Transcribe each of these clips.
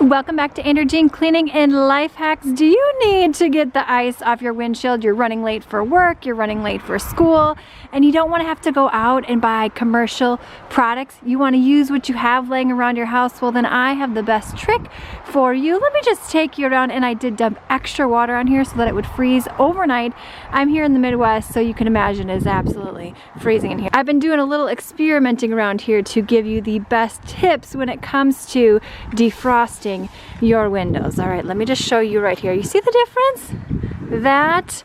Welcome back to Andrea Cleaning and Life Hacks. Do you need to get the ice off your windshield? You're running late for work, you're running late for school, and you don't want to have to go out and buy commercial products. You want to use what you have laying around your house. Well, then I have the best trick for you. Let me just take you around, and I did dump extra water on here so that it would freeze overnight. I'm here in the Midwest, so you can imagine it's absolutely freezing in here. I've been doing a little experimenting around here to give you the best tips when it comes to defrosting your windows. All right, let me just show you right here. You see the difference? That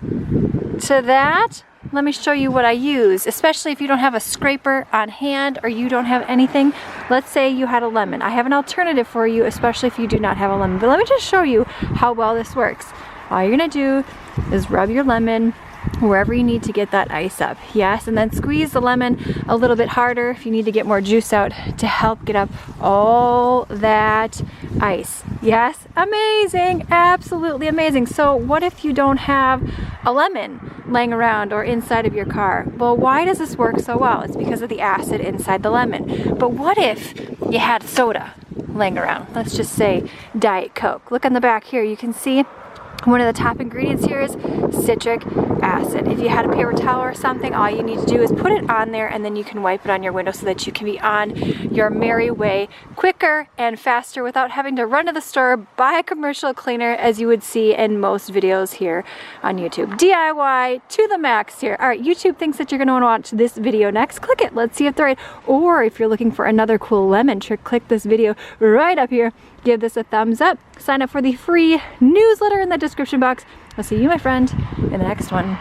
to that. Let me show you what I use, especially if you don't have a scraper on hand or you don't have anything. Let's say you had a lemon. I have an alternative for you, especially if you do not have a lemon. But let me just show you how well this works. All you're gonna do is rub your lemon wherever you need to get that ice up. Yes, and then squeeze the lemon a little bit harder if you need to get more juice out to help get up all that ice. Yes, amazing, absolutely amazing. So what if you don't have a lemon laying around or inside of your car? Well, why does this work so well? It's because of the acid inside the lemon. But what if you had soda laying around? Let's just say Diet Coke. Look on the back here, you can see one of the top ingredients here is citric acid. If you had a paper towel or something, all you need to do is put it on there, and then you can wipe it on your window so that you can be on your merry way quicker and faster without having to run to the store, buy a commercial cleaner, as you would see in most videos here on YouTube. DIY to the max here. All right, YouTube thinks that you're going to want to watch this video next. Click it. Let's see if they're right. Or if you're looking for another cool lemon trick, click this video right up here. Give this a thumbs up. Sign up for the free newsletter in the description box. I'll see you, my friend, in the next one.